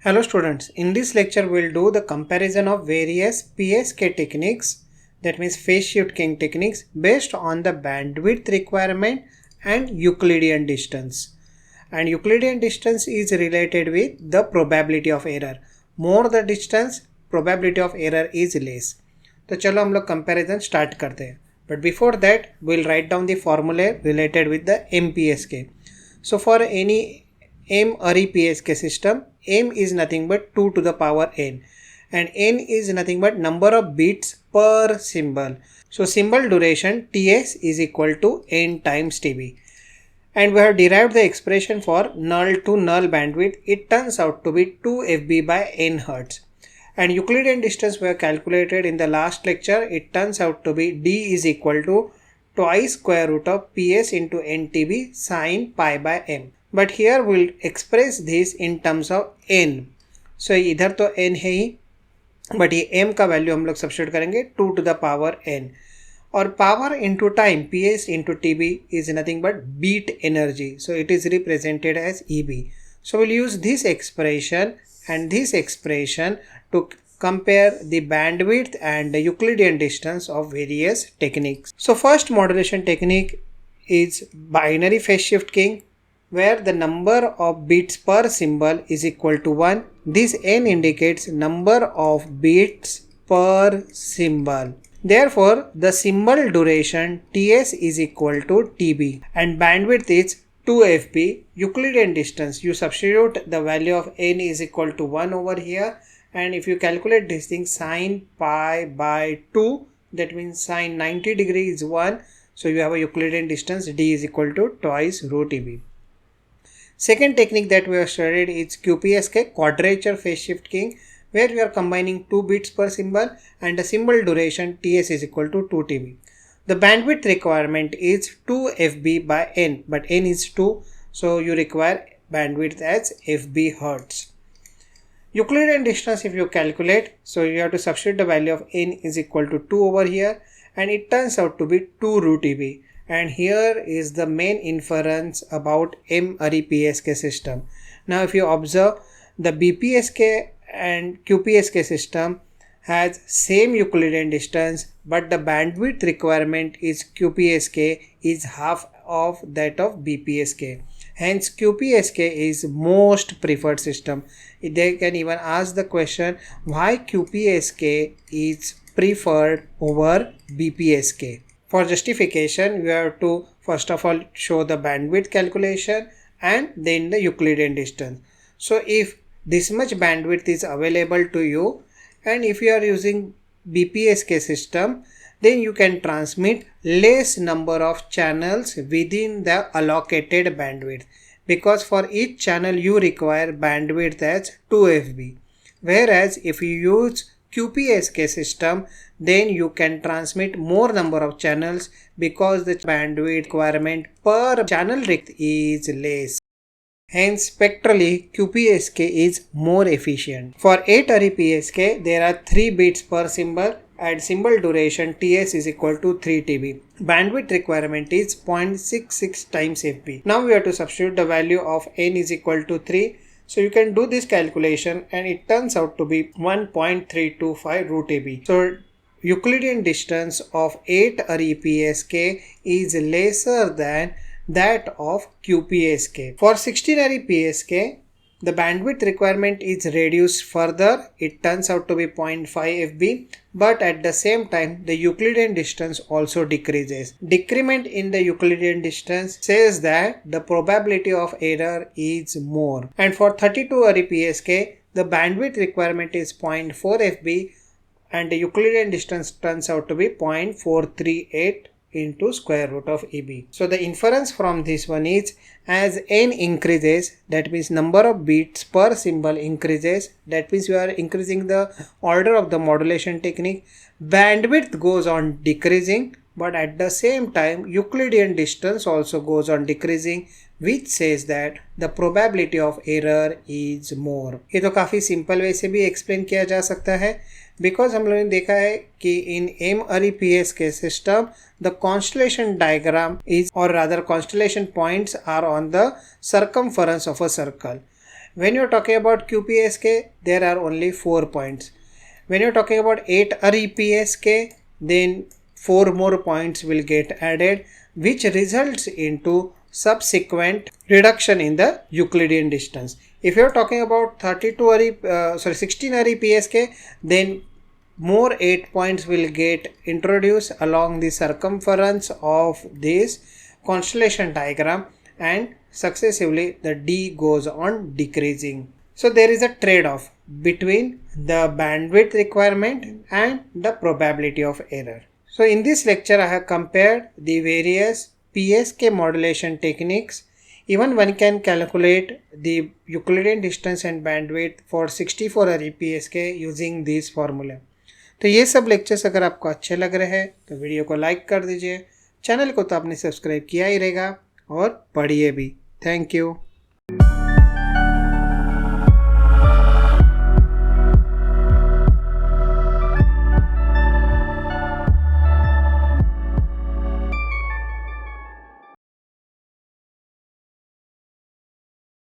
Hello students, in this lecture we will do the comparison of various PSK techniques, that means phase shift keying techniques, based on the bandwidth requirement and Euclidean distance. And Euclidean distance is related with the probability of error. More the distance, probability of error is less. तो चलो हम लोग comparison start करते हैं. But before that, we will write down the formula related with the MPSK. So for any M array PSK system, M is nothing but 2 to the power n, and n is nothing but number of bits per symbol. So symbol duration Ts is equal to n times Tb. And we have derived the expression for null to null bandwidth. It turns out to be 2 FB by n Hertz. And Euclidean distance we have calculated in the last lecture. It turns out to be d is equal to twice square root of Ps into ntb sin pi by m. But here we'll express this in terms of n. So इधर तो n है ही, but ये m का value हम लोग substitute करेंगे 2 to the power n. और power into time, Ps into Tb is nothing but beat energy. So it is represented as Eb. So we'll use this expression and this expression to compare the bandwidth and the Euclidean distance of various techniques. So first modulation technique is binary phase shift keying, where the number of bits per symbol is equal to 1. This n indicates number of bits per symbol. Therefore, the symbol duration Ts is equal to Tb and bandwidth is 2 FB. Euclidean distance, you substitute the value of n is equal to 1 over here, and if you calculate this thing, sin pi by 2, that means sin 90 degrees is 1. So you have a Euclidean distance d is equal to twice root Eb. Second technique that we have studied is QPSK, quadrature phase shift keying, where we are combining 2 bits per symbol and the symbol duration Ts is equal to 2 Tb. The bandwidth requirement is 2 FB by n, but n is 2, so you require bandwidth as FB Hertz. Euclidean distance, if you calculate, so you have to substitute the value of n is equal to 2 over here, and it turns out to be 2 root Eb. And here is the main inference about M array PSK system. Now if you observe, the BPSK and QPSK system has same Euclidean distance, but the bandwidth requirement is QPSK is half of that of BPSK. Hence QPSK is most preferred system. They can even ask the question why QPSK is preferred over BPSK. For justification, you have to first of all show the bandwidth calculation and then the Euclidean distance. So if this much bandwidth is available to you, and if you are using BPSK system, then you can transmit less number of channels within the allocated bandwidth, because for each channel you require bandwidth as 2 FB. Whereas if you use QPSK system, then you can transmit more number of channels because the bandwidth requirement per channel is less. Hence, spectrally, QPSK is more efficient. For 8 array PSK, there are 3 bits per symbol and symbol duration Ts is equal to 3 Tb. Bandwidth requirement is 0.66 times FB. Now we have to substitute the value of n is equal to 3. So you can do this calculation and it turns out to be 1.325 root Eb. So Euclidean distance of 8 array PSK is lesser than that of QPSK. For 16 array PSK, the bandwidth requirement is reduced further. It turns out to be 0.5 FB, but at the same time the Euclidean distance also decreases. Decrement in the Euclidean distance says that the probability of error is more. And for 32 array PSK, the bandwidth requirement is 0.4 FB and the Euclidean distance turns out to be 0.438 into square root of Eb. So the inference from this one is, as n increases, that means number of bits per symbol increases, that means you are increasing the order of the modulation technique, bandwidth goes on decreasing, but at the same time Euclidean distance also goes on decreasing, which says that the probability of error is more. ये तो काफ़ी simple way से भी explain किया जा सकता है, because हम लोगों ने देखा है कि in M ary PSK system the constellation diagram is or rather constellation points are on the circumference of a circle, When you're talking about QPSK, there are only 4 points. When you're talking about 8 array PSK, then 4 more points will get added, which results into subsequent reduction in the Euclidean distance. If you're talking about 16 array PSK, then more 8 points will get introduced along the circumference of this constellation diagram, and successively the D goes on decreasing. So there is a trade-off between the bandwidth requirement and the probability of error. So in this lecture I have compared the various PSK modulation techniques. Even one can calculate the Euclidean distance and bandwidth for 64 array PSK using this formula. तो ये सब lectures अगर आपको अच्छे लग रहे हैं तो वीडियो को लाइक कर दीजिए, चैनल को तो आपने सब्सक्राइब किया ही रहेगा और पढ़िए भी। Thank you.